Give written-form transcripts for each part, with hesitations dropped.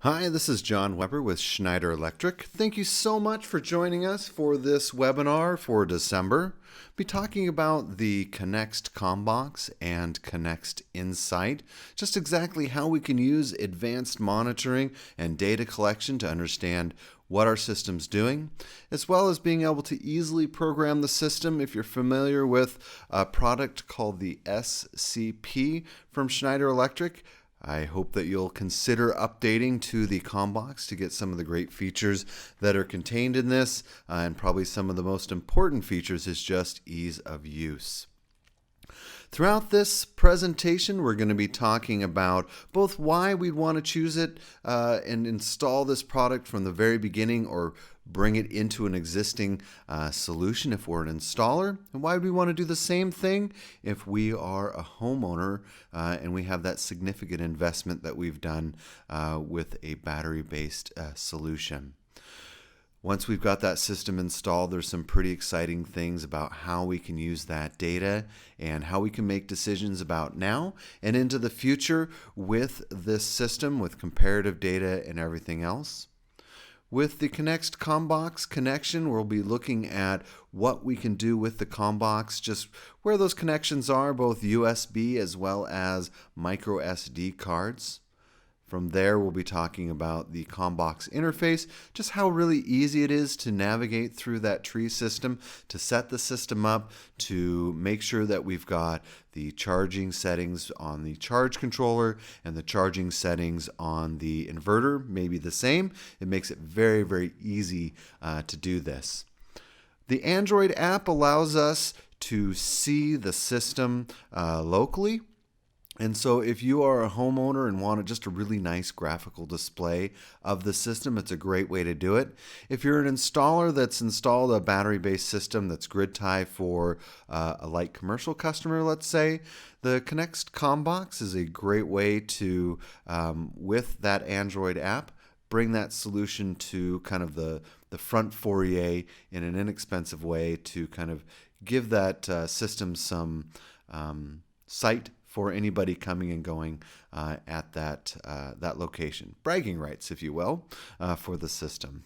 Hi, this is John Weber with Schneider Electric. Thank you so much for joining us for this webinar for December. We'll be talking about the Conext ComBox and Conext Insight, just exactly how we can use advanced monitoring and data collection to understand what our system's doing, as well as being able to easily program the system. If you're familiar with a product called the SCP from Schneider Electric, I hope that you'll consider updating to the ComBox to get some of the great features that are contained in this, and probably some of the most important features is just ease of use. Throughout this presentation, we're going to be talking about both why we'd want to choose it and install this product from the very beginning, or bring it into an existing solution if we're an installer, and why we want to do the same thing if we are a homeowner and we have that significant investment that we've done with a battery-based solution. Once we've got that system installed, there's some pretty exciting things about how we can use that data and how we can make decisions about now and into the future with this system, with comparative data and everything else. With the Conext ComBox connection, we'll be looking at what we can do with the ComBox, just where those connections are, both USB as well as micro SD cards. From there, we'll be talking about the ComBox interface, just how really easy it is to navigate through that tree system, to set the system up, to make sure that we've got the charging settings on the charge controller and the charging settings on the inverter maybe the same. It makes it very, very easy to do this. The Android app allows us to see the system locally. And so if you are a homeowner and want just a really nice graphical display of the system, it's a great way to do it. If you're an installer that's installed a battery-based system that's grid tie for a light commercial customer, let's say, the Conext ComBox is a great way to, with that Android app, bring that solution to kind of the front foyer in an inexpensive way to kind of give that system some sight for anybody coming and going at that location. Bragging rights, if you will, for the system.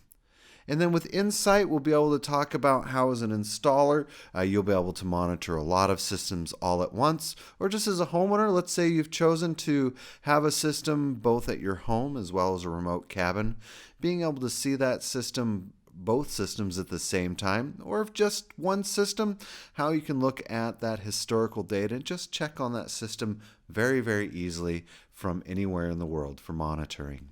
And then with Insight, we'll be able to talk about how as an installer, you'll be able to monitor a lot of systems all at once, or just as a homeowner, let's say you've chosen to have a system both at your home as well as a remote cabin, being able to see that system, both systems at the same time, or if just one system, how you can look at that historical data and just check on that system very, very easily from anywhere in the world for monitoring.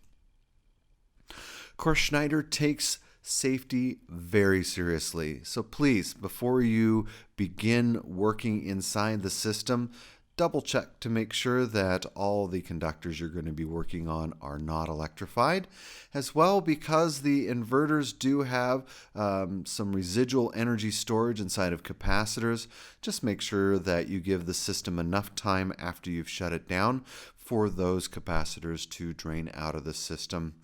Of course, Schneider takes safety very seriously. So please, before you begin working inside the system, double check to make sure that all the conductors you're going to be working on are not electrified. As well, because the inverters do have some residual energy storage inside of capacitors, just make sure that you give the system enough time after you've shut it down for those capacitors to drain out of the system.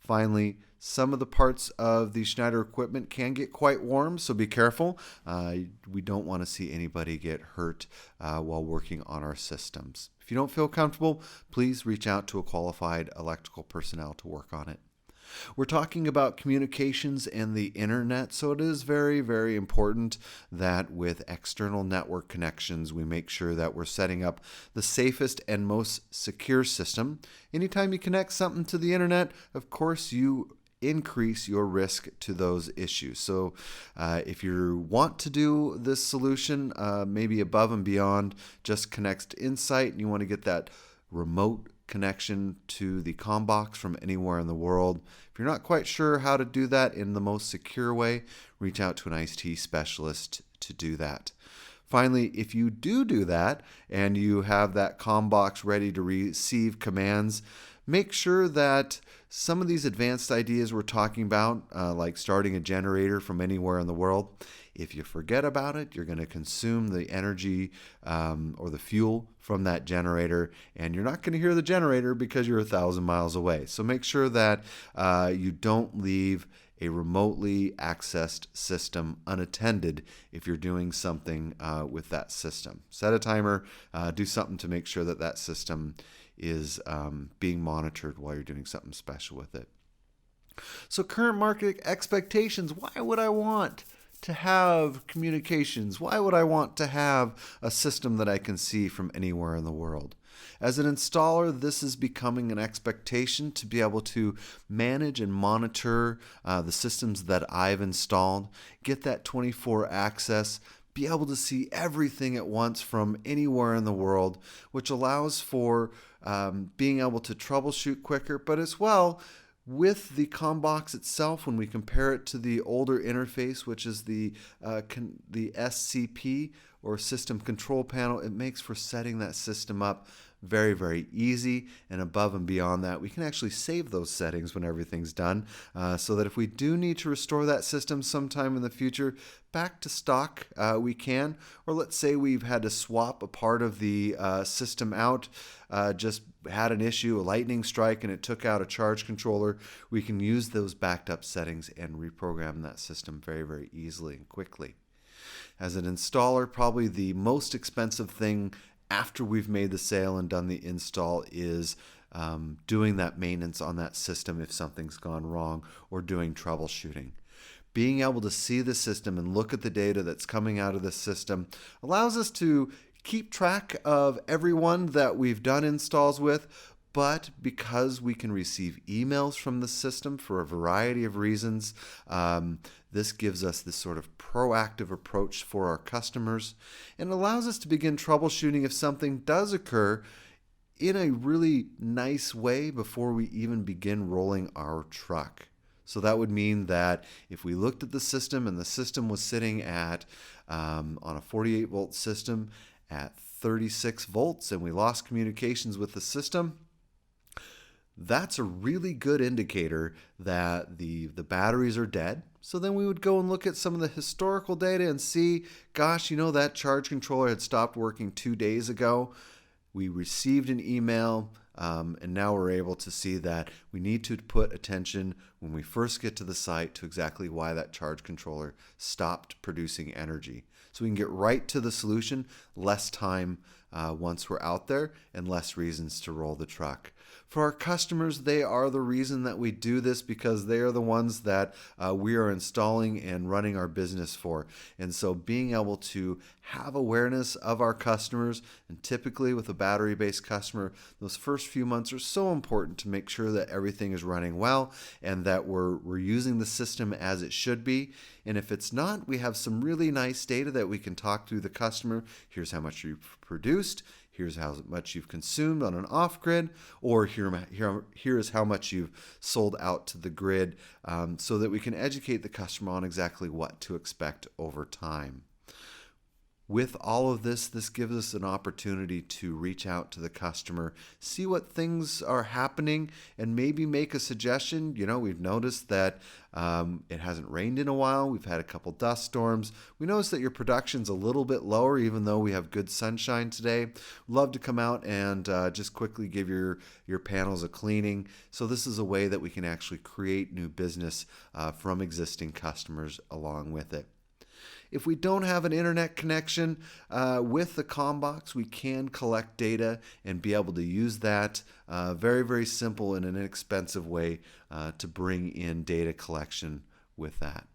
Finally, some of the parts of the Schneider equipment can get quite warm, so be careful. We don't want to see anybody get hurt while working on our systems. If you don't feel comfortable, please reach out to a qualified electrical personnel to work on it. We're talking about communications and the internet, so it is very, very important that with external network connections, we make sure that we're setting up the safest and most secure system. Anytime you connect something to the internet, of course, you increase your risk to those issues. So if you want to do this solution, maybe above and beyond just Conext Insight, and you want to get that remote connection to the ComBox from anywhere in the world. If you're not quite sure how to do that in the most secure way, reach out to an IT specialist to do that. Finally, if you do that and you have that ComBox ready to receive commands, make sure that some of these advanced ideas we're talking about, like starting a generator from anywhere in the world, if you forget about it, you're going to consume the energy or the fuel from that generator, and you're not going to hear the generator because you're 1,000 miles away. So make sure that you don't leave a remotely accessed system unattended if you're doing something with that system. Set a timer, do something to make sure that that system is being monitored while you're doing something special with it. So current market expectations, why would I want to have communications? Why would I want to have a system that I can see from anywhere in the world? As an installer, this is becoming an expectation to be able to manage and monitor the systems that I've installed, get that 24 access, be able to see everything at once from anywhere in the world, which allows for being able to troubleshoot quicker, but as well, with the ComBox itself, when we compare it to the older interface, which is the SCP or System Control Panel, it makes for setting that system up very, very easy. And above and beyond that, we can actually save those settings when everything's done, so that if we do need to restore that system sometime in the future back to stock, we can. Or let's say we've had to swap a part of the system out, just had an issue, a lightning strike, and it took out a charge controller, we can use those backed up settings and reprogram that system very, very easily and quickly. As an installer, probably the most expensive thing after we've made the sale and done the install is doing that maintenance on that system if something's gone wrong, or doing troubleshooting. Being able to see the system and look at the data that's coming out of the system allows us to keep track of everyone that we've done installs with, but because we can receive emails from the system for a variety of reasons, this gives us this sort of proactive approach for our customers and allows us to begin troubleshooting if something does occur in a really nice way before we even begin rolling our truck. So that would mean that if we looked at the system and the system was sitting at, on a 48 volt system, at 36 volts and we lost communications with the system, that's a really good indicator that the batteries are dead. So then we would go and look at some of the historical data and see, gosh, that charge controller had stopped working 2 days ago. We received an email, and now we're able to see that we need to put attention when we first get to the site to exactly why that charge controller stopped producing energy. So we can get right to the solution, less time once we're out there, and less reasons to roll the truck. For our customers, they are the reason that we do this, because they are the ones that we are installing and running our business for. And so being able to have awareness of our customers, and typically with a battery-based customer, those first few months are so important to make sure that everything is running well and that we're using the system as it should be. And if it's not, we have some really nice data that we can talk to the customer. Here's how much you've produced. Here's how much you've consumed on an off-grid, or here's how much you've sold out to the grid, so that we can educate the customer on exactly what to expect over time. With all of this gives us an opportunity to reach out to the customer, see what things are happening, and maybe make a suggestion. We've noticed that it hasn't rained in a while. We've had a couple dust storms. We noticed that your production's a little bit lower, even though we have good sunshine today. Love to come out and just quickly give your panels a cleaning. So this is a way that we can actually create new business from existing customers along with it. If we don't have an internet connection with the ComBox, we can collect data and be able to use that very, very simple and an inexpensive way to bring in data collection with that.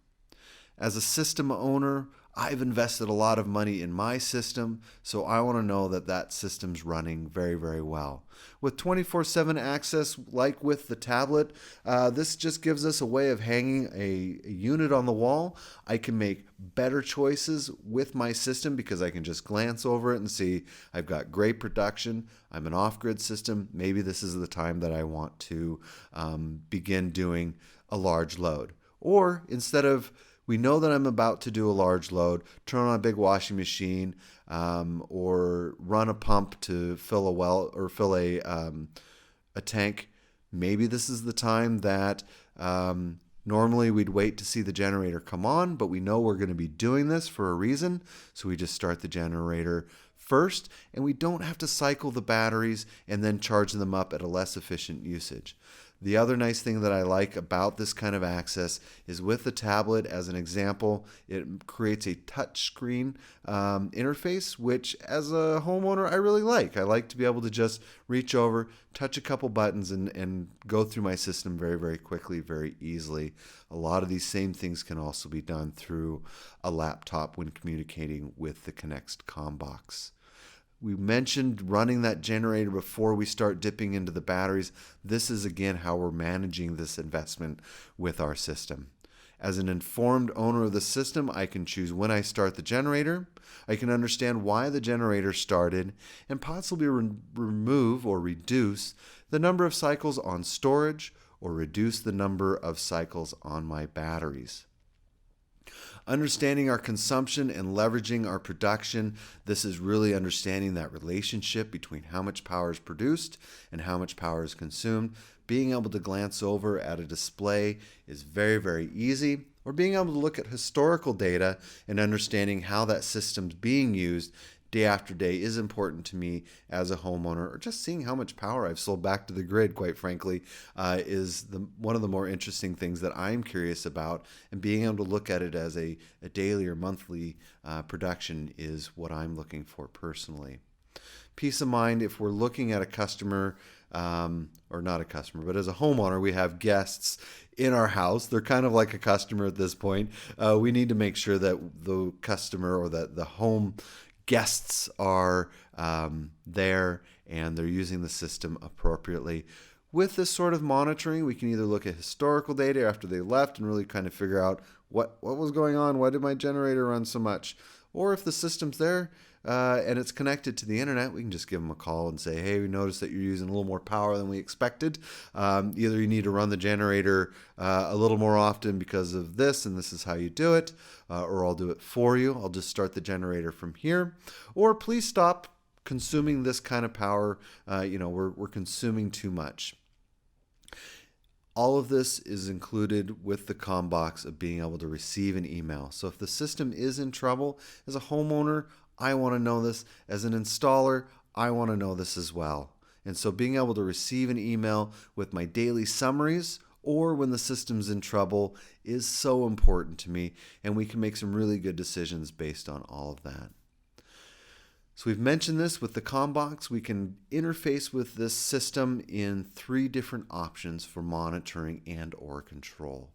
As a system owner, I've invested a lot of money in my system, so I want to know that that system's running very, very well. With 24/7 access, like with the tablet, this just gives us a way of hanging a unit on the wall. I can make better choices with my system because I can just glance over it and see I've got great production. I'm an off-grid system. Maybe this is the time that I want to begin doing a large load. Or instead of, we know that I'm about to do a large load, turn on a big washing machine, or run a pump to fill a well or fill a tank. Maybe this is the time that normally we'd wait to see the generator come on, but we know we're going to be doing this for a reason, so we just start the generator first, and we don't have to cycle the batteries and then charge them up at a less efficient usage. The other nice thing that I like about this kind of access is with the tablet, as an example, it creates a touch screen interface, which as a homeowner I really like. I like to be able to just reach over, touch a couple buttons, and go through my system very, very quickly, very easily. A lot of these same things can also be done through a laptop when communicating with the Conext ComBox. We mentioned running that generator before we start dipping into the batteries. This is again how we're managing this investment with our system. As an informed owner of the system, I can choose when I start the generator. I can understand why the generator started and possibly remove or reduce the number of cycles on storage or reduce the number of cycles on my batteries. Understanding our consumption and leveraging our production, this is really understanding that relationship between how much power is produced and how much power is consumed. Being able to glance over at a display is very, very easy, or being able to look at historical data and understanding how that system's being used day after day is important to me as a homeowner, or just seeing how much power I've sold back to the grid, quite frankly, is one of the more interesting things that I'm curious about, and being able to look at it as a daily or monthly production is what I'm looking for personally. Peace of mind if we're looking at a customer, or not a customer, but as a homeowner, we have guests in our house. They're kind of like a customer at this point. We need to make sure that the customer or that the home guests are there and they're using the system appropriately. With this sort of monitoring, we can either look at historical data after they left and really kind of figure out what was going on, why did my generator run so much? Or if the system's there and it's connected to the internet, we can just give them a call and say, hey, we noticed that you're using a little more power than we expected. Either you need to run the generator a little more often because of this, and this is how you do it, or I'll do it for you. I'll just start the generator from here. Or please stop consuming this kind of power. We're consuming too much. All of this is included with the ComBox of being able to receive an email. So if the system is in trouble, as a homeowner, I want to know this. As an installer, I want to know this as well. And so being able to receive an email with my daily summaries or when the system's in trouble is so important to me, and we can make some really good decisions based on all of that. So we've mentioned this with the ComBox. We can interface with this system in 3 different options for monitoring and or control.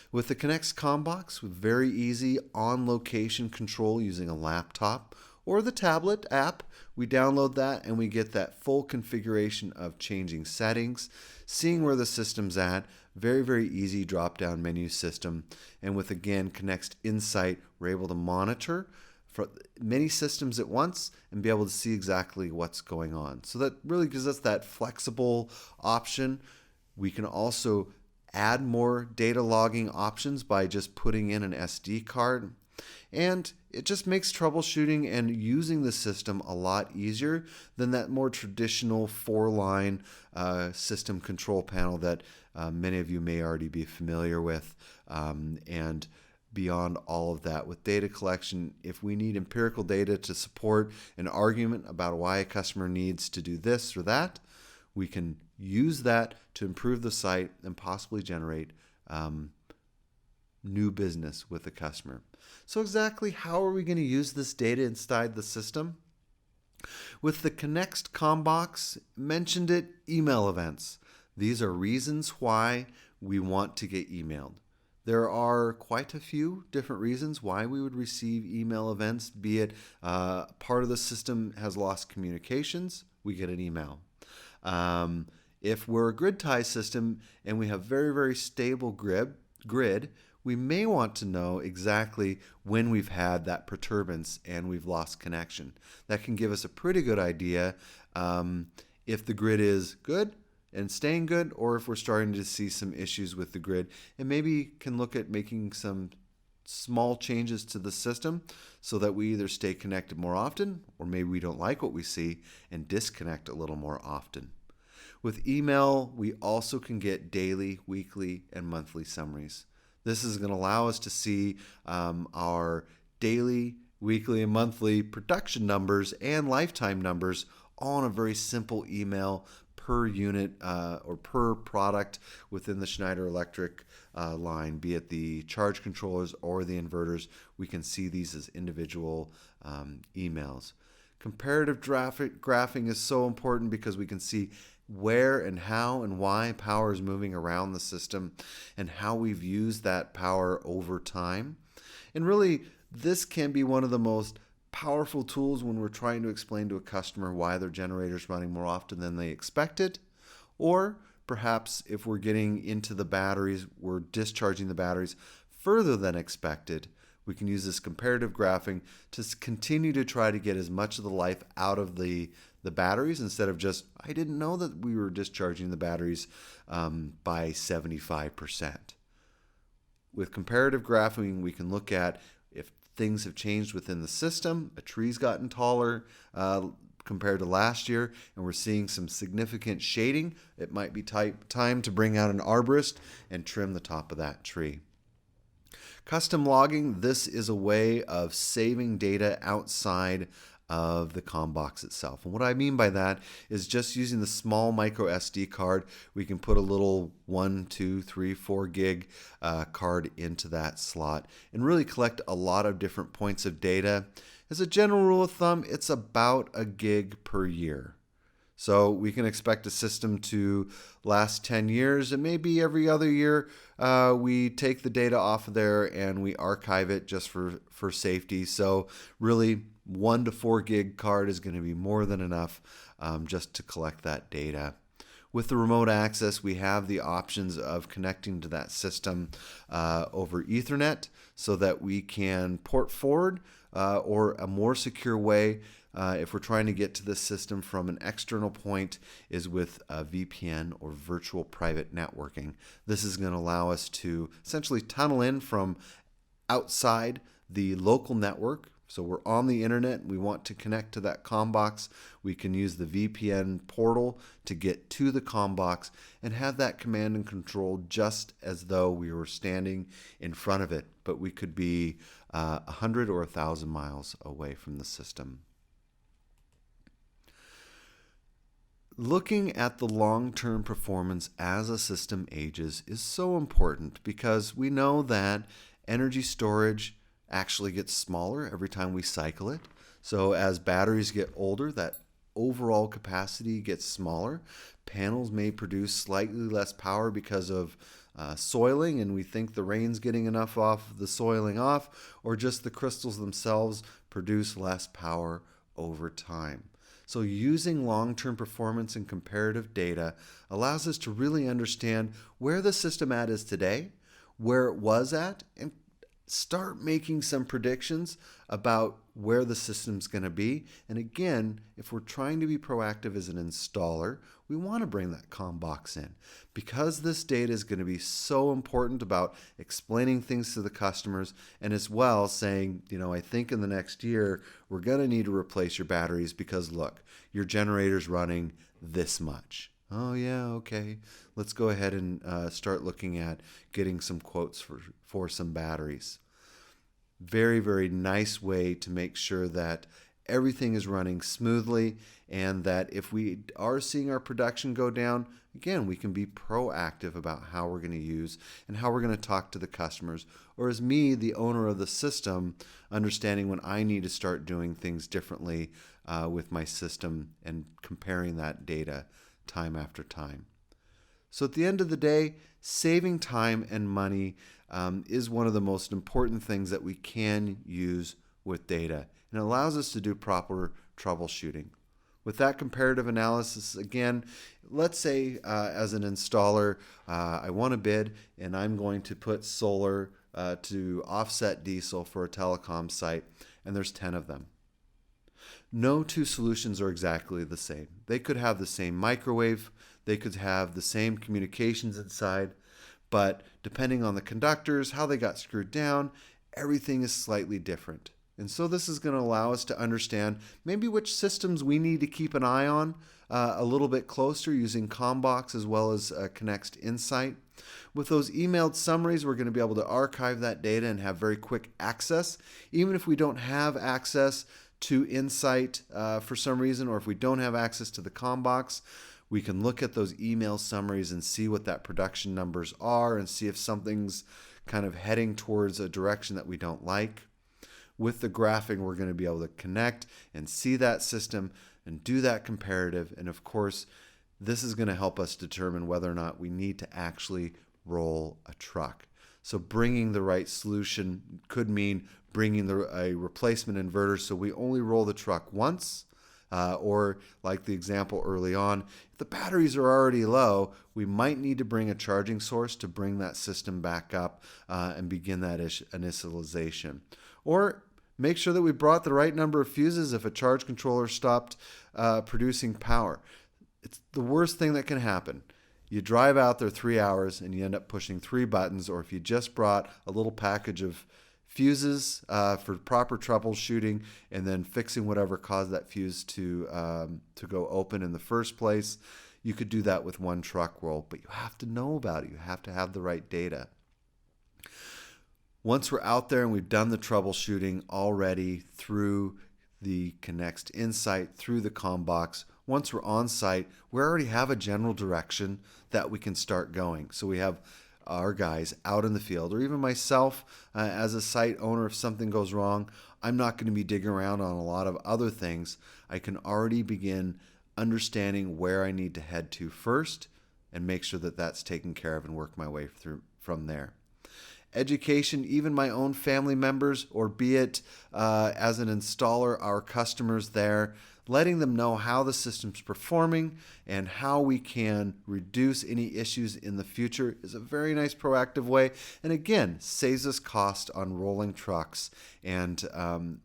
With the Conext ComBox, with very easy on-location control using a laptop or the tablet app, we download that and we get that full configuration of changing settings, seeing where the system's at. Very, very easy drop-down menu system. And with, again, Conext Insight, we're able to monitor for many systems at once and be able to see exactly what's going on. So that really gives us that flexible option. We can also add more data logging options by just putting in an SD card. And it just makes troubleshooting and using the system a lot easier than that more traditional 4-line system control panel that many of you may already be familiar with. And beyond all of that, with data collection, if we need empirical data to support an argument about why a customer needs to do this or that, we can use that to improve the site and possibly generate new business with the customer. So exactly how are we going to use this data inside the system? With the Conext ComBox, mentioned it, email events. These are reasons why we want to get emailed. There are quite a few different reasons why we would receive email events, be it part of the system has lost communications, we get an email. If we're a grid tie system and we have very, very stable grid, we may want to know exactly when we've had that perturbance and we've lost connection. That can give us a pretty good idea if the grid is good and staying good, or if we're starting to see some issues with the grid, and maybe can look at making some small changes to the system so that we either stay connected more often, or maybe we don't like what we see and disconnect a little more often. With email, we also can get daily, weekly, and monthly summaries. This is going to allow us to see our daily, weekly, and monthly production numbers and lifetime numbers all in a very simple email, per unit or per product within the Schneider Electric line, be it the charge controllers or the inverters. We can see these as individual emails. Comparative graphing is so important because we can see where and how and why power is moving around the system and how we've used that power over time. And really, this can be one of the most powerful tools when we're trying to explain to a customer why their generator is running more often than they expected, or perhaps if we're getting into the batteries, we're discharging the batteries further than expected. We can use this comparative graphing to continue to try to get as much of the life out of the batteries instead of just, I didn't know that we were discharging the batteries by 75%. With comparative graphing, we can look at if things have changed within the system, a tree's gotten taller compared to last year, and we're seeing some significant shading. It might be time to bring out an arborist and trim the top of that tree. Custom logging, this is a way of saving data outside of the ComBox itself. And what I mean by that is just using the small micro SD card, we can put a little 1, 2, 3, 4 gig card into that slot and really collect a lot of different points of data. As a general rule of thumb, it's about a gig per year. So we can expect a system to last 10 years, and maybe every other year we take the data off of there and we archive it just for safety. So really 1 to 4 gig card is going to be more than enough just to collect that data. With the remote access, we have the options of connecting to that system over Ethernet so that we can port forward or a more secure way if we're trying to get to the system from an external point is with a VPN or virtual private networking. This is going to allow us to essentially tunnel in from outside the local network. So we're on the internet, we want to connect to that ComBox. We can use the VPN portal to get to the ComBox and have that command and control just as though we were standing in front of it, but we could be 100 or 1,000 miles away from the system. Looking at the long-term performance as a system ages is so important because we know that energy storage actually gets smaller every time we cycle it. So as batteries get older, that overall capacity gets smaller. Panels may produce slightly less power because of soiling, and we think the rain's getting enough off the soiling off, or just the crystals themselves produce less power over time. So using long-term performance and comparative data allows us to really understand where the system is today, where it was at, and start making some predictions about where the system's going to be. And again, if we're trying to be proactive as an installer, we want to bring that ComBox in because this data is going to be so important about explaining things to the customers and as well saying, I think in the next year we're going to need to replace your batteries because look, your generator's running this much. Oh yeah, okay. Let's go ahead and start looking at getting some quotes for some batteries. Very, very nice way to make sure that everything is running smoothly and that if we are seeing our production go down, again, we can be proactive about how we're going to use and how we're going to talk to the customers. Or as me, the owner of the system, understanding when I need to start doing things differently with my system and comparing that data time after time. So at the end of the day, saving time and money is one of the most important things that we can use with data, and it allows us to do proper troubleshooting. With that comparative analysis, again, let's say as an installer, I want to bid and I'm going to put solar to offset diesel for a telecom site, and there's 10 of them. No two solutions are exactly the same. They could have the same microwave, they could have the same communications inside, but depending on the conductors, how they got screwed down, everything is slightly different. And so this is going to allow us to understand maybe which systems we need to keep an eye on a little bit closer using ComBox as well as Conext Insight. With those emailed summaries, we're going to be able to archive that data and have very quick access. Even if we don't have access to Insight for some reason, or if we don't have access to the ComBox, We can look at those email summaries and see what that production numbers are and see if something's kind of heading towards a direction that we don't like. With the graphing, we're going to be able to connect and see that system and do that comparative. And of course, this is going to help us determine whether or not we need to actually roll a truck. So bringing the right solution could mean bringing a replacement inverter so we only roll the truck once. Or like the example early on, if the batteries are already low, we might need to bring a charging source to bring that system back up and begin that initialization. Or make sure that we brought the right number of fuses if a charge controller stopped producing power. It's the worst thing that can happen. You drive out there 3 hours and you end up pushing 3 buttons, or if you just brought a little package of fuses for proper troubleshooting and then fixing whatever caused that fuse to go open in the first place, you could do that with one truck roll, but you have to know about it. You have to have the right data. Once we're out there and we've done the troubleshooting already through the Conext Insight, through the ComBox, once we're on site, we already have a general direction that we can start going. So we have our guys out in the field, or even myself as a site owner, if something goes wrong, I'm not going to be digging around on a lot of other things. I can already begin understanding where I need to head to first and make sure that that's taken care of and work my way through from there. Education, even my own family members, or be it as an installer, our customers there, letting them know how the system's performing and how we can reduce any issues in the future is a very nice proactive way, and again saves us cost on rolling trucks and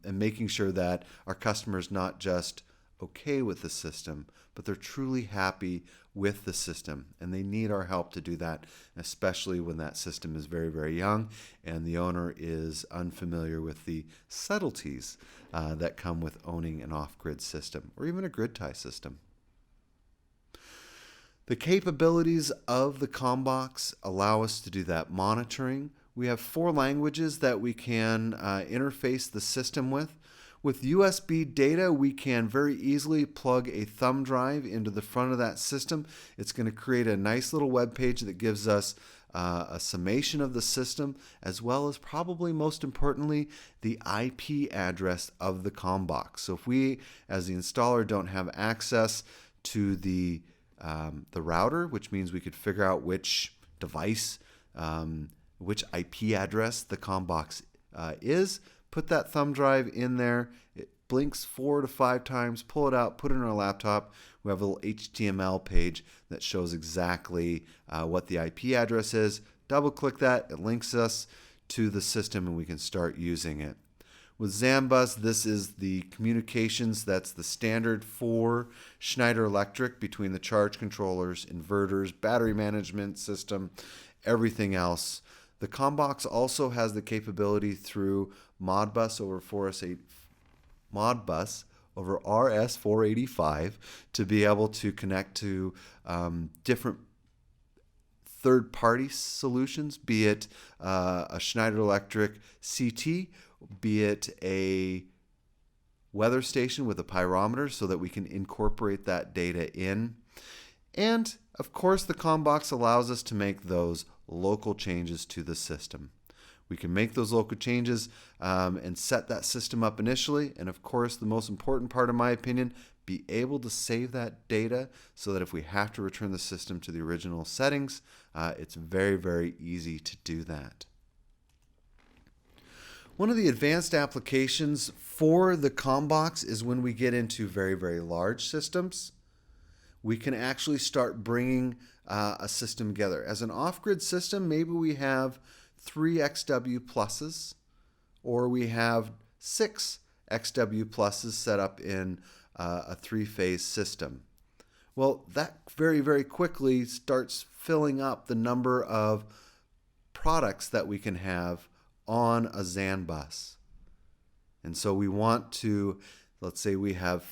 making sure that our customers not just okay with the system, but they're truly happy with the system, and they need our help to do that, especially when that system is very, very young and the owner is unfamiliar with the subtleties that come with owning an off-grid system or even a grid tie system. The capabilities of the ComBox allow us to do that monitoring. We have 4 languages that we can interface the system with. With USB data, we can very easily plug a thumb drive into the front of that system. It's going to create a nice little web page that gives us a summation of the system, as well as, probably most importantly, the IP address of the ComBox. So if we, as the installer, don't have access to the router, which means we could figure out which device, which IP address the ComBox is, put that thumb drive in there. It blinks 4 to 5 times, pull it out, put it in our laptop. We have a little HTML page that shows exactly what the IP address is. Double click that, it links us to the system and we can start using it. With ZAN bus, this is the communications that's the standard for Schneider Electric between the charge controllers, inverters, battery management system, everything else. The ComBox also has the capability through Modbus over RS485 to be able to connect to different third-party solutions, be it a Schneider Electric CT, be it a weather station with a pyrometer so that we can incorporate that data in. And of course, the ComBox allows us to make those local changes to the system. We can make those local changes and set that system up initially. And of course, the most important part, in my opinion, be able to save that data so that if we have to return the system to the original settings, it's very, very easy to do that. One of the advanced applications for the ComBox is when we get into very, very large systems. We can actually start bringing a system together. As an off-grid system, maybe we have 3 XW pluses, or we have 6 XW pluses set up in a 3-phase system. Well, that very, very quickly starts filling up the number of products that we can have on a ZAN bus. And so we want to, let's say we have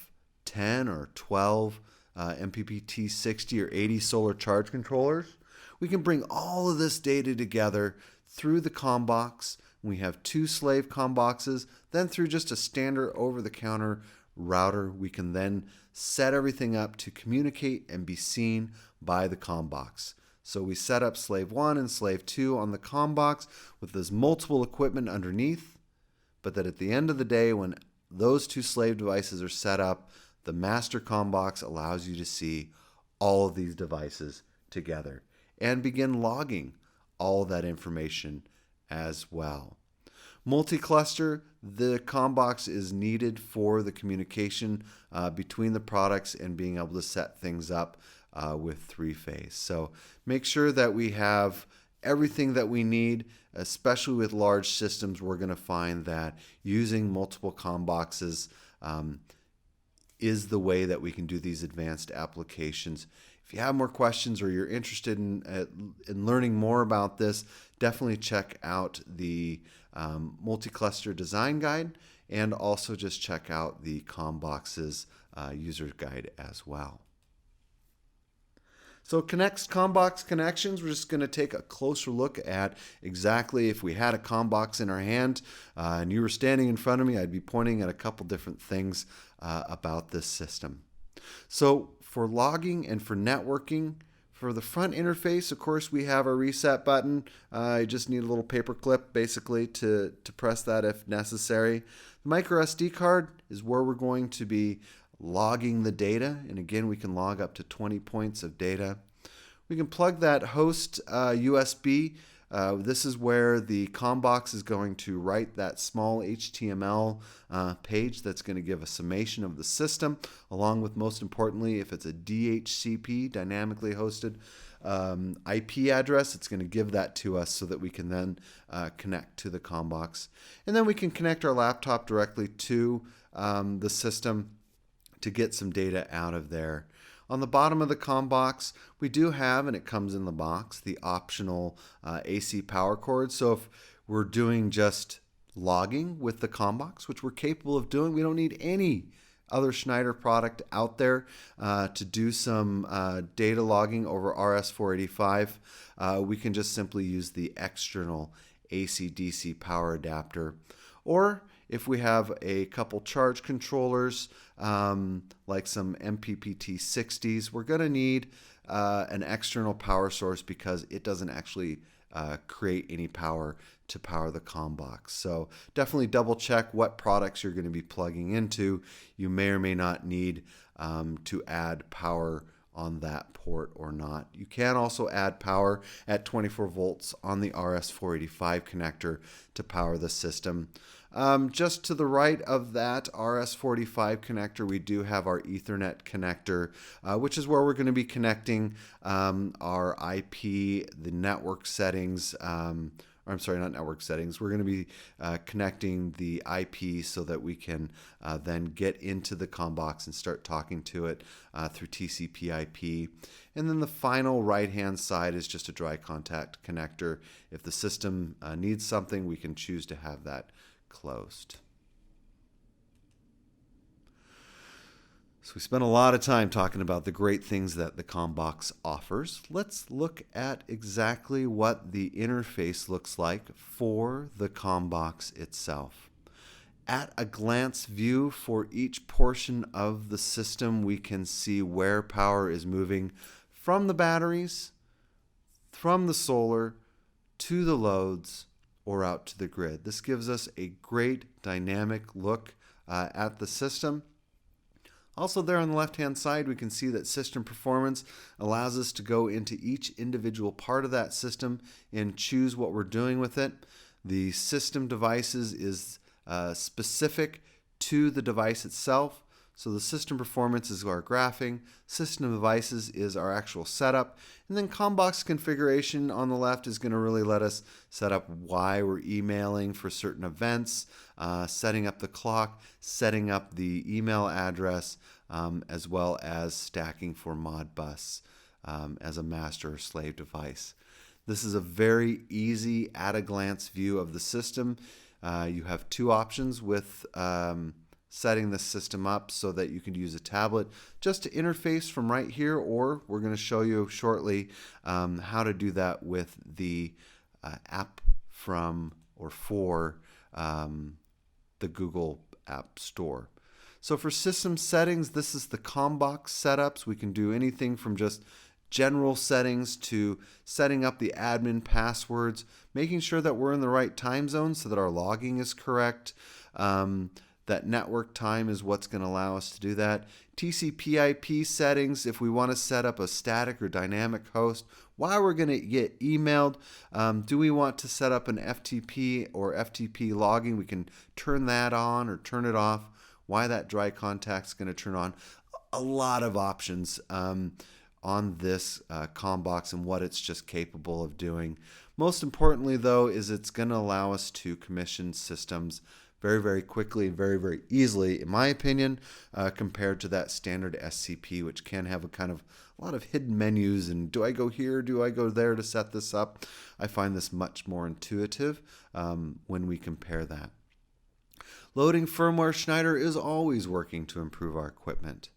10 or 12 MPPT 60 or 80 solar charge controllers. We can bring all of this data together through the ComBox. We have 2 slave ComBoxes, then through just a standard over-the-counter router, we can then set everything up to communicate and be seen by the ComBox. So we set up slave 1 and slave 2 on the ComBox with this multiple equipment underneath, but that at the end of the day, when those two slave devices are set up, the master ComBox allows you to see all of these devices together and begin logging all of that information as well. Multi-cluster, the ComBox is needed for the communication between the products and being able to set things up with three-phase. So make sure that we have everything that we need, especially with large systems. We're going to find that using multiple ComBoxes is the way that we can do these advanced applications. If you have more questions or you're interested in learning more about this, definitely check out the multi-cluster design guide, and also just check out the ComBox's user guide as well. So Conext ComBox connections, we're just going to take a closer look at exactly if we had a ComBox in our hand and you were standing in front of me, I'd be pointing at a couple different things about this system. So for logging and for networking, for the front interface, of course, we have our reset button. You just need a little paper clip basically to press that if necessary. The micro SD card is where we're going to be logging the data, and again, we can log up to 20 points of data. We can plug that host USB. This is where the ComBox is going to write that small HTML page that's going to give a summation of the system, along with, most importantly, if it's a DHCP, dynamically hosted IP address, it's going to give that to us so that we can then connect to the ComBox. And then we can connect our laptop directly to the system to get some data out of there. On the bottom of the ComBox, we do have, and it comes in the box, the optional AC power cord. So if we're doing just logging with the ComBox, which we're capable of doing, we don't need any other Schneider product out there to do some data logging over RS-485. We can just simply use the external AC-DC power adapter. Or if we have a couple charge controllers, like some MPPT 60s, we're going to need an external power source because it doesn't actually create any power to power the ComBox. So definitely double check what products you're going to be plugging into. You may or may not need to add power on that port or not. You can also add power at 24 volts on the RS-485 connector to power the system. Just to the right of that RS-485 connector, we do have our Ethernet connector, which is where we're going to be connecting our IP, the network settings, I'm sorry, not network settings. We're going to be connecting the IP so that we can then get into the ComBox and start talking to it through TCP/IP. And then the final right-hand side is just a dry contact connector. If the system needs something, we can choose to have that closed. So we spent a lot of time talking about the great things that the ComBox offers. Let's look at exactly what the interface looks like for the ComBox itself. At a glance view for each portion of the system, we can see where power is moving from the batteries, from the solar, to the loads, or out to the grid. This gives us a great dynamic look at the system. Also there on the left-hand side, we can see that system performance allows us to go into each individual part of that system and choose what we're doing with it. The system devices is specific to the device itself. So the system performance is our graphing, system devices is our actual setup, and then ComBox configuration on the left is going to really let us set up why we're emailing for certain events, setting up the clock, setting up the email address, as well as stacking for Modbus as a master or slave device. This is a very easy at-a-glance view of the system. You have two options with setting the system up so that you can use a tablet just to interface from right here, or we're going to show you shortly how to do that with the app from or for the Google App Store. So for system settings, this is the ComBox setups. We can do anything from just general settings to setting up the admin passwords, making sure that we're in the right time zone so that our logging is correct. That network time is what's going to allow us to do that. TCP/IP settings, if we want to set up a static or dynamic host, while we're going to get emailed, do we want to set up an FTP or FTP logging? We can turn that on or turn it off. Why that dry contact's going to turn on. A lot of options on this ComBox and what it's just capable of doing. Most importantly, though, is it's going to allow us to commission systems very, very quickly and very, very easily, in my opinion, compared to that standard SCP, which can have a lot of hidden menus and do I go here, do I go there to set this up? I find this much more intuitive when we compare that. Loading firmware, Schneider is always working to improve our equipment.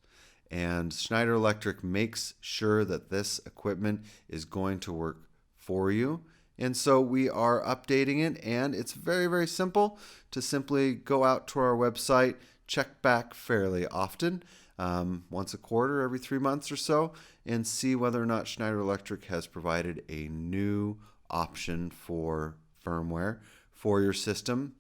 And Schneider Electric makes sure that this equipment is going to work for you. And so we are updating it, and it's very, very simple to simply go out to our website, check back fairly often, once a quarter, every 3 months or so, and see whether or not Schneider Electric has provided a new option for firmware for your system.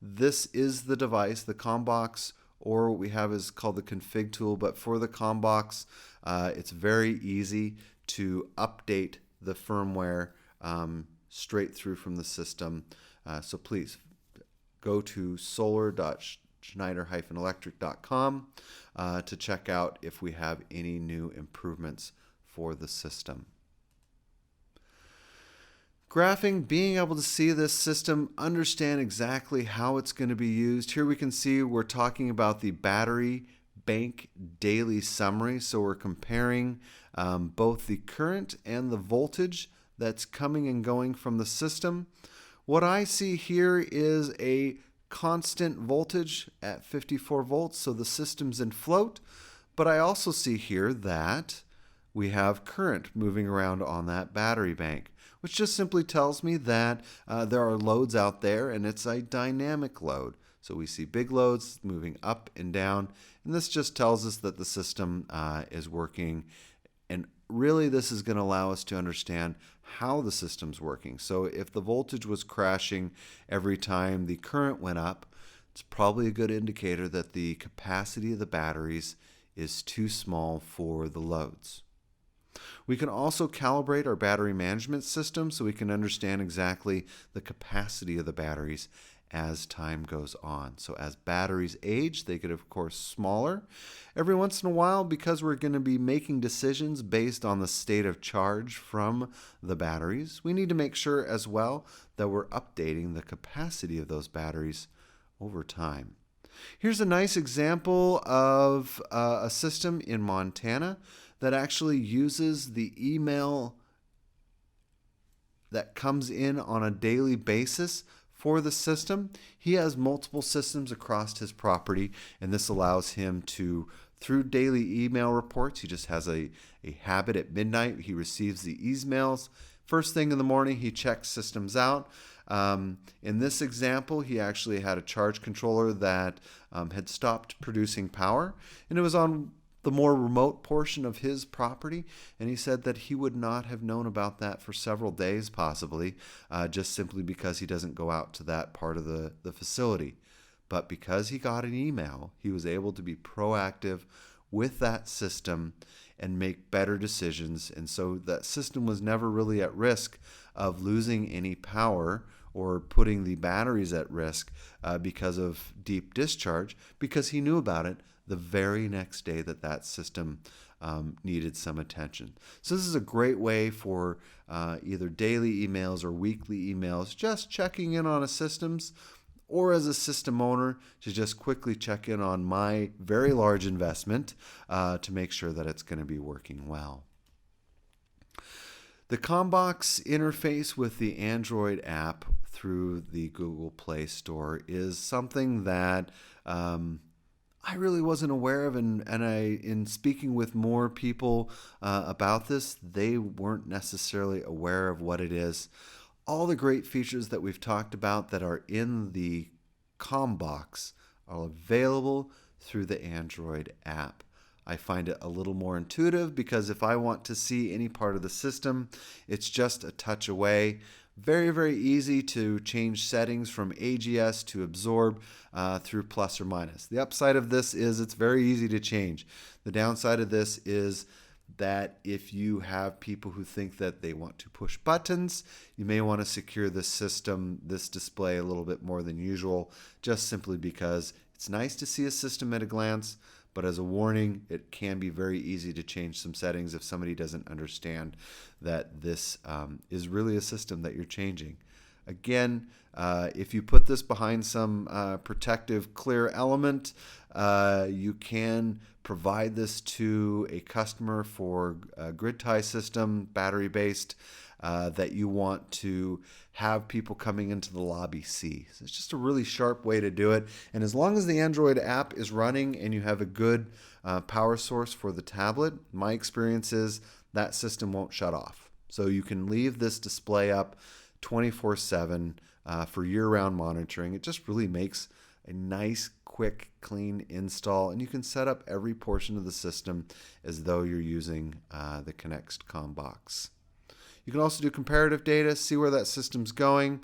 This is the device, the ComBox, or what we have is called the config tool, but for the ComBox, it's very easy to update the firmware straight through from the system. So please go to solar.schneider-electric.com to check out if we have any new improvements for the system. Graphing, being able to see this system, understand exactly how it's going to be used. Here we can see we're talking about the battery bank daily summary. So we're comparing both the current and the voltage that's coming and going from the system. What I see here is a constant voltage at 54 volts, so the system's in float. But I also see here that we have current moving around on that battery bank, which just simply tells me that there are loads out there and it's a dynamic load. So we see big loads moving up and down, and this just tells us that the system is working. And really this is going to allow us to understand how the system's working. So if the voltage was crashing every time the current went up, it's probably a good indicator that the capacity of the batteries is too small for the loads. We can also calibrate our battery management system so we can understand exactly the capacity of the batteries as time goes on. So as batteries age, they get, of course, smaller. Every once in a while, because we're going to be making decisions based on the state of charge from the batteries, we need to make sure as well that we're updating the capacity of those batteries over time. Here's a nice example of a system in Montana that actually uses the email that comes in on a daily basis for the system. He has multiple systems across his property, and this allows him to, through daily email reports, he just has a habit at midnight. He receives the emails. First thing in the morning, he checks systems out. In this example, he actually had a charge controller that had stopped producing power, and it was on the more remote portion of his property, and he said that he would not have known about that for several days possibly, just simply because he doesn't go out to that part of the facility. But because he got an email, he was able to be proactive with that system and make better decisions, and so that system was never really at risk of losing any power or putting the batteries at risk because of deep discharge, because he knew about it the very next day that system needed some attention. So this is a great way for either daily emails or weekly emails, just checking in on a systems, or as a system owner to just quickly check in on my very large investment to make sure that it's going to be working well. The ComBox interface with the Android app through the Google Play Store is something that I really wasn't aware of, and in speaking with more people about this, they weren't necessarily aware of what it is. All the great features that we've talked about that are in the ComBox are available through the Android app. I find it a little more intuitive because if I want to see any part of the system, it's just a touch away. Very, very easy to change settings from AGS to absorb through plus or minus. The upside of this is it's very easy to change. The downside of this is that if you have people who think that they want to push buttons, you may want to secure this system, this display a little bit more than usual, just simply because it's nice to see a system at a glance, but as a warning, it can be very easy to change some settings if somebody doesn't understand that this is really a system that you're changing. Again, if you put this behind some protective clear element, you can provide this to a customer for a grid tie system, battery-based, that you want to have people coming into the lobby see. So it's just a really sharp way to do it. And as long as the Android app is running and you have a good power source for the tablet, my experience is that system won't shut off. So you can leave this display up 24/7 for year-round monitoring. It just really makes a nice, quick, clean install, and you can set up every portion of the system as though you're using the Conext ComBox. You can also do comparative data, see where that system's going,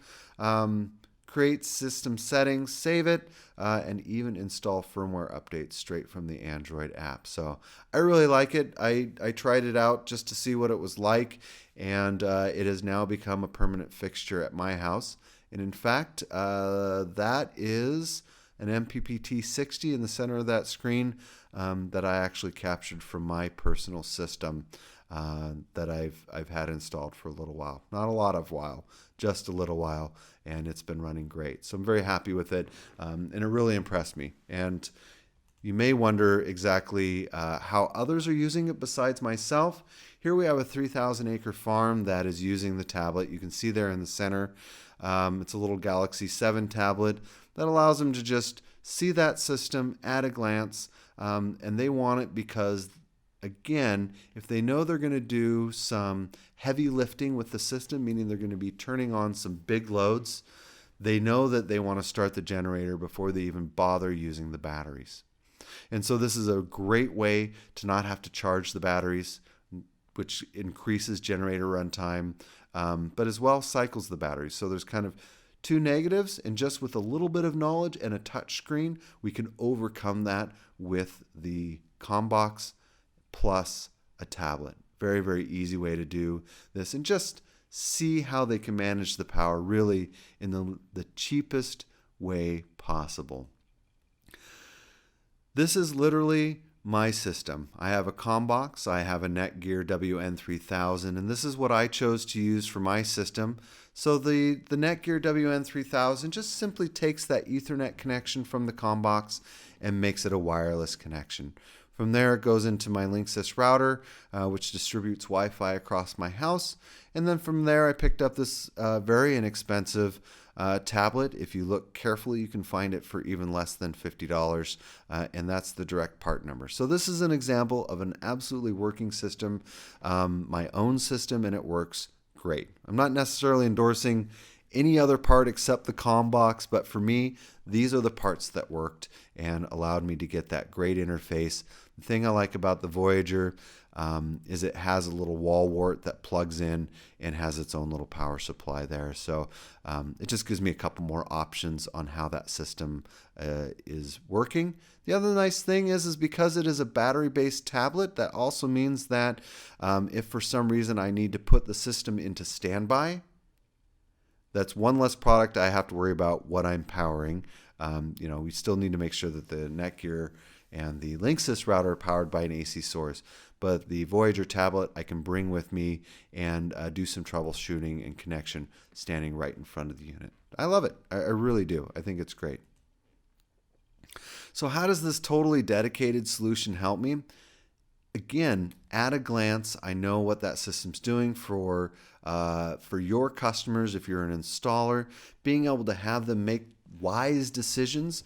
create system settings, save it, and even install firmware updates straight from the Android app. So I really like it. I tried it out just to see what it was like, and it has now become a permanent fixture at my house. And in fact, that is an MPPT 60 in the center of that screen that I actually captured from my personal system that I've had installed for a little while. Not a lot of while, just a little while, and it's been running great. So I'm very happy with it, and it really impressed me. And you may wonder exactly how others are using it besides myself. Here we have a 3,000-acre farm that is using the tablet. You can see there in the center. It's a little Galaxy 7 tablet that allows them to just see that system at a glance, and they want it because, again, if they know they're going to do some heavy lifting with the system, meaning they're going to be turning on some big loads, they know that they want to start the generator before they even bother using the batteries. And so this is a great way to not have to charge the batteries, which increases generator runtime, but as well cycles the batteries. So there's kind of two negatives, and just with a little bit of knowledge and a touch screen, we can overcome that with the ComBox plus a tablet. Very, very easy way to do this, and just see how they can manage the power really in the cheapest way possible. This is literally my system. I have a ComBox, I have a Netgear WN3000, and this is what I chose to use for my system. So the Netgear WN3000 just simply takes that Ethernet connection from the ComBox and makes it a wireless connection. From there, it goes into my Linksys router, which distributes Wi-Fi across my house. And then from there, I picked up this very inexpensive tablet. If you look carefully, you can find it for even less than $50, and that's the direct part number. So this is an example of an absolutely working system, my own system, and it works great. I'm not necessarily endorsing any other part except the ComBox, but for me, these are the parts that worked and allowed me to get that great interface. The thing I like about the Voyager is it has a little wall wart that plugs in and has its own little power supply there. So it just gives me a couple more options on how that system is working. The other nice thing is because it is a battery-based tablet, that also means that if for some reason I need to put the system into standby, that's one less product I have to worry about what I'm powering. We still need to make sure that the Netgear and the Linksys router are powered by an AC source. But the Voyager tablet I can bring with me and do some troubleshooting and connection standing right in front of the unit. I love it. I really do. I think it's great. So how does this totally dedicated solution help me? Again, at a glance, I know what that system's doing for your customers. If you're an installer, being able to have them make wise decisions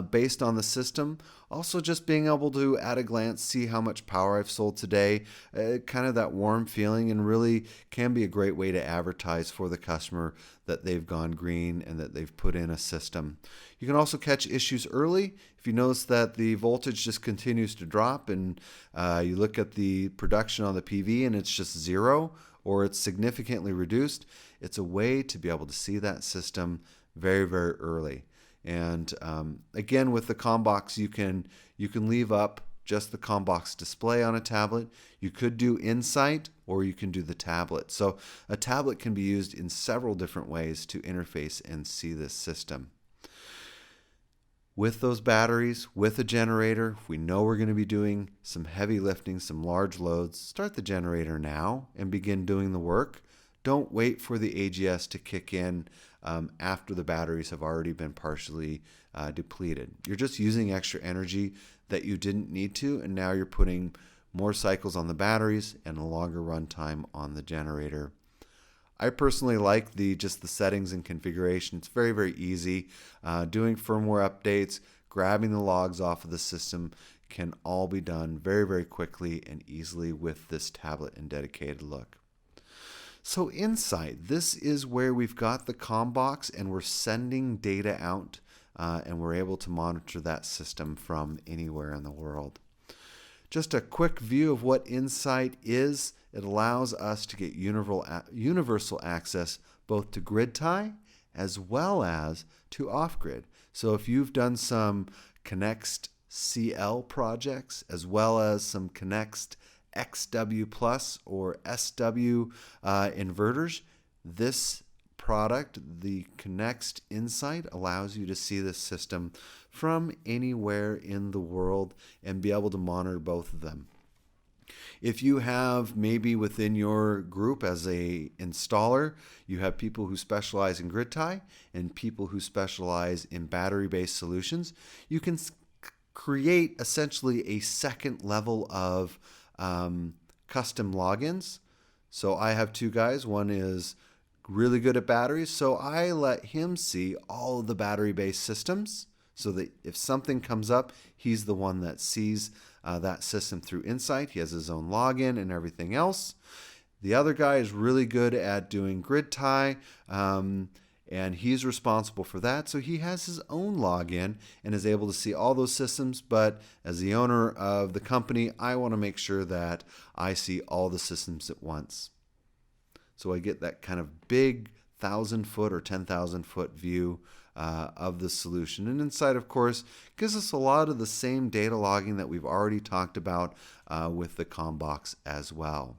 based on the system. Also, just being able to, at a glance, see how much power I've sold today, kind of that warm feeling, and really can be a great way to advertise for the customer that they've gone green and that they've put in a system. You can also catch issues early. If you notice that the voltage just continues to drop and you look at the production on the PV and it's just zero or it's significantly reduced, it's a way to be able to see that system very, very early. And again, with the ComBox, you can leave up just the ComBox display on a tablet. You could do Insight, or you can do the tablet. So a tablet can be used in several different ways to interface and see this system. With those batteries, with a generator, if we know we're going to be doing some heavy lifting, some large loads, start the generator now and begin doing the work. Don't wait for the AGS to kick in after the batteries have already been partially depleted. You're just using extra energy that you didn't need to, and now you're putting more cycles on the batteries and a longer run time on the generator. I personally like just the settings and configuration. It's very, very easy. Doing firmware updates, grabbing the logs off of the system can all be done very, very quickly and easily with this tablet and dedicated look. So Insight, this is where we've got the ComBox and we're sending data out and we're able to monitor that system from anywhere in the world. Just a quick view of what Insight is. It allows us to get universal access both to grid tie as well as to off-grid. So if you've done some Conext CL projects as well as some Conext XW Plus or SW inverters, this product, the Conext Insight, allows you to see this system from anywhere in the world and be able to monitor both of them. If you have maybe within your group as a installer, you have people who specialize in grid tie and people who specialize in battery-based solutions, you can create essentially a second level of custom logins. So I have two guys. One is really good at batteries, so I let him see all of the battery-based systems so that if something comes up, he's the one that sees that system through Insight. He has his own login and everything else. The other guy is really good at doing grid tie, and he's responsible for that. So he has his own login and is able to see all those systems. But as the owner of the company, I want to make sure that I see all the systems at once. So I get that kind of big 1,000-foot or 10,000-foot view of the solution. And Insight, of course, gives us a lot of the same data logging that we've already talked about with the ComBox as well.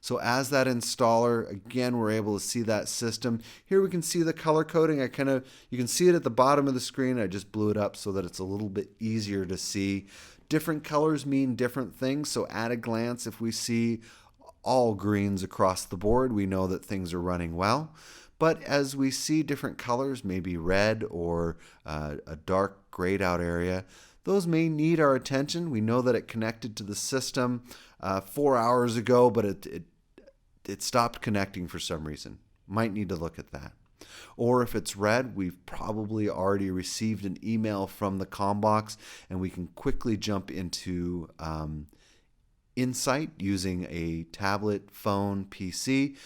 So as that installer, again, we're able to see that system. Here we can see the color coding. You can see it at the bottom of the screen. I just blew it up so that it's a little bit easier to see. Different colors mean different things. So at a glance, if we see all greens across the board, we know that things are running well. But as we see different colors, maybe red or a dark grayed out area, those may need our attention. We know that it connected to the system 4 hours ago, but it stopped connecting for some reason. Might need to look at that. Or if it's red, we've probably already received an email from the ComBox and we can quickly jump into Insight using a tablet, phone, PC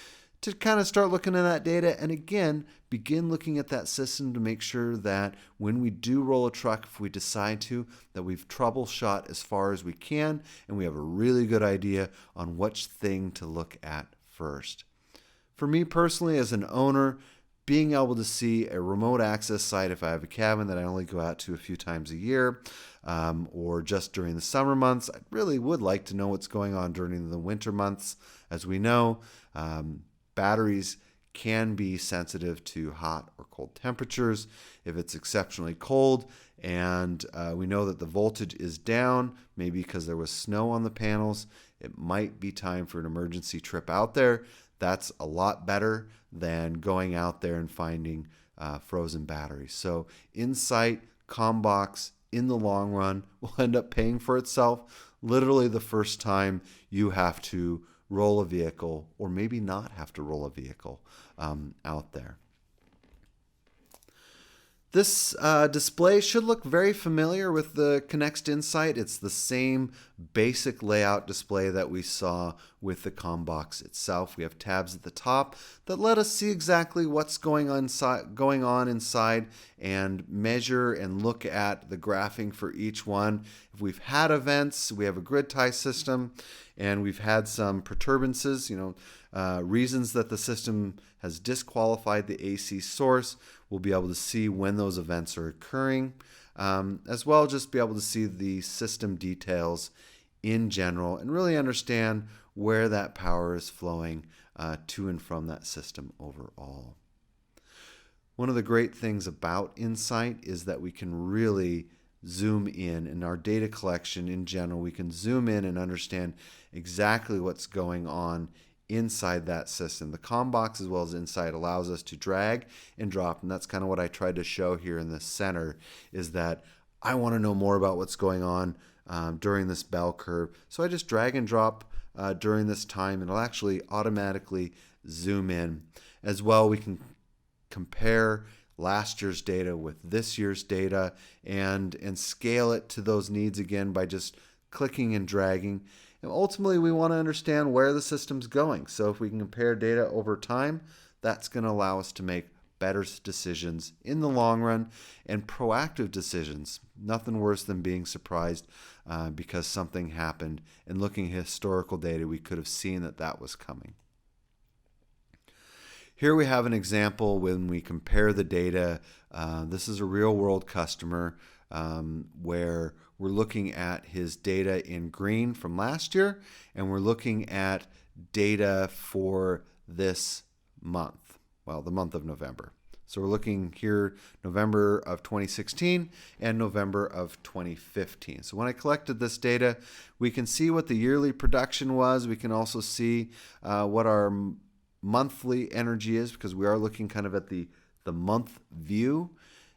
to kind of start looking at that data and again begin looking at that system to make sure that when we do roll a truck, if we decide to, that we've troubleshot as far as we can and we have a really good idea on which thing to look at first. For me personally, as an owner, being able to see a remote access site if I have a cabin that I only go out to a few times a year or just during the summer months, I really would like to know what's going on during the winter months. As we know, batteries can be sensitive to hot or cold temperatures. If it's exceptionally cold and we know that the voltage is down, maybe because there was snow on the panels, it might be time for an emergency trip out there. That's a lot better than going out there and finding frozen batteries. So Insight, ComBox, in the long run, will end up paying for itself literally the first time you have to roll a vehicle, or maybe not have to roll a vehicle out there. This display should look very familiar with the Conext Insight. It's the same basic layout display that we saw with the ComBox itself. We have tabs at the top that let us see exactly what's going on inside and measure and look at the graphing for each one. If we've had events, we have a grid tie system, and we've had some perturbances, reasons that the system has disqualified the AC source. We'll be able to see when those events are occurring, as well as just be able to see the system details in general and really understand where that power is flowing to and from that system overall. One of the great things about Insight is that we can really zoom in our data collection in general. We can zoom in and understand exactly what's going on inside that system. The ComBox as well as Insight allows us to drag and drop, and that's kind of what I tried to show here in the center, is that I want to know more about what's going on during this bell curve. So I just drag and drop during this time, and it'll actually automatically zoom in. As well, we can compare last year's data with this year's data and scale it to those needs again by just clicking and dragging. And ultimately, we want to understand where the system's going. So if we can compare data over time, that's going to allow us to make better decisions in the long run and proactive decisions. Nothing worse than being surprised because something happened, and looking at historical data, we could have seen that was coming. Here we have an example when we compare the data. This is a real-world customer where we're looking at his data in green from last year, and we're looking at data for this month, the month of November. So we're looking here November of 2016 and November of 2015. So when I collected this data, we can see what the yearly production was. We can also see what our monthly energy is, because we are looking kind of at the month view,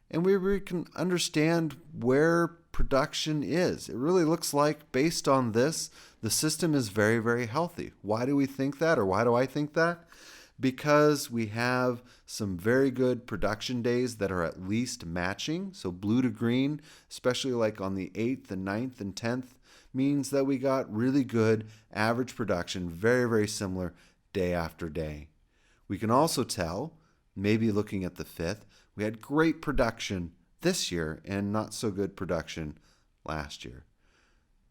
and we can understand where production is. It really looks like, based on this, the system is very, very healthy. Why do we think that, or why do I think that? Because we have some very good production days that are at least matching. So blue to green, especially like on the 8th and 9th and 10th, means that we got really good average production, very, very similar day after day. We can also tell, maybe looking at the 5th, we had great production this year and not so good production last year.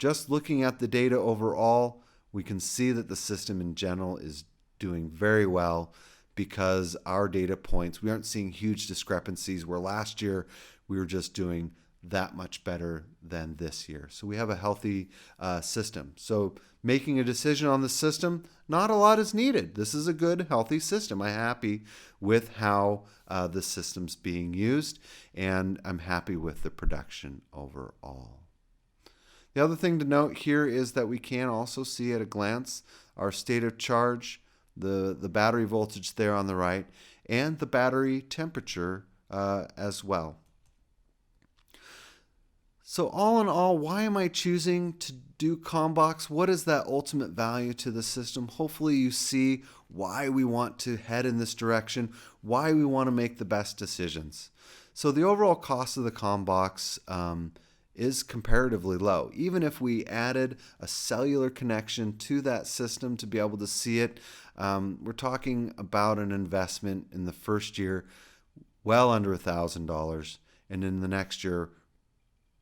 Just looking at the data overall, we can see that the system in general is doing very well, because our data points, we aren't seeing huge discrepancies where last year we were just doing that much better than this year. So we have a healthy system. So making a decision on the system, not a lot is needed. This is a good, healthy system. I'm happy with how the system's being used, and I'm happy with the production overall. The other thing to note here is that we can also see at a glance our state of charge, the battery voltage there on the right, and the battery temperature as well. So all in all, why am I choosing to do ComBox? What is that ultimate value to the system? Hopefully you see why we want to head in this direction, why we want to make the best decisions. So the overall cost of the ComBox is comparatively low. Even if we added a cellular connection to that system to be able to see it, we're talking about an investment in the first year well under $1,000, and in the next year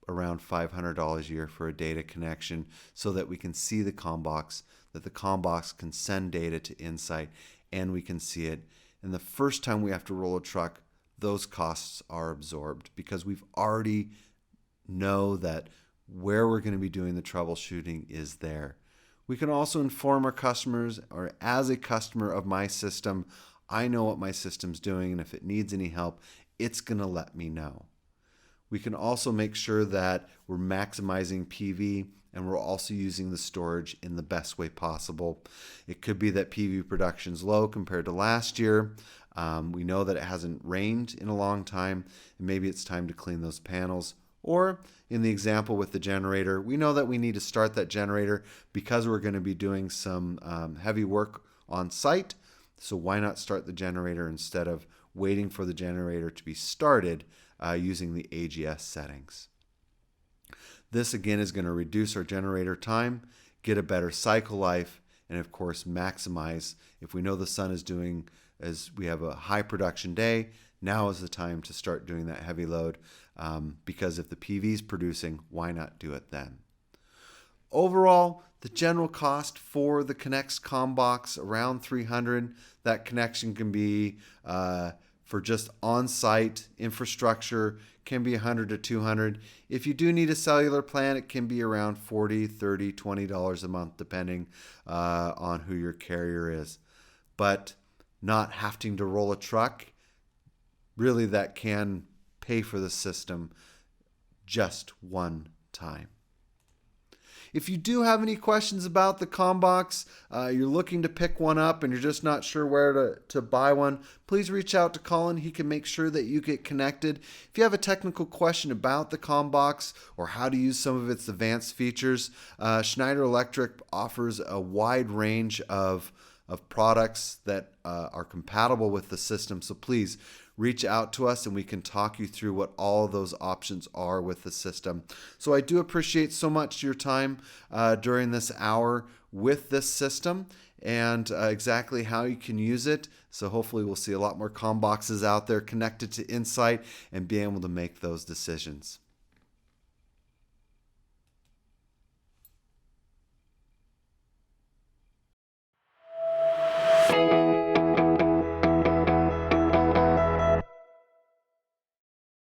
around $500 a year for a data connection, so that we can see the ComBox, that the ComBox can send data to Insight and we can see it. And the first time we have to roll a truck, those costs are absorbed, because we've already know that where we're going to be doing the troubleshooting is there. We can also inform our customers, or as a customer of my system, I know what my system's doing, and if it needs any help, it's going to let me know. We can also make sure that we're maximizing PV, and we're also using the storage in the best way possible. It could be that PV production's low compared to last year. We know that it hasn't rained in a long time, and maybe it's time to clean those panels. Or in the example with the generator, we know that we need to start that generator because we're going to be doing some heavy work on site. So why not start the generator instead of waiting for the generator to be started using the AGS settings. This again is going to reduce our generator time, get a better cycle life, and of course maximize. If we know the sun is doing, as we have a high production day, now is the time to start doing that heavy load, because if the PV is producing, why not do it then? Overall, the general cost for the Conext ComBox around $300. That connection can be for just on-site infrastructure, can be $100 to $200. If you do need a cellular plan, it can be around $40, $30, $20 a month, depending on who your carrier is. But not having to roll a truck, really that can pay for the system just one time. If you do have any questions about the ComBox, you're looking to pick one up and you're just not sure where to buy one, please reach out to Colin. He can make sure that you get connected. If you have a technical question about the ComBox or how to use some of its advanced features, Schneider Electric offers a wide range of products that are compatible with the system. So please reach out to us and we can talk you through what all those options are with the system. So I do appreciate so much your time during this hour with this system and exactly how you can use it. So hopefully we'll see a lot more ComBoxes out there connected to Insight and being able to make those decisions.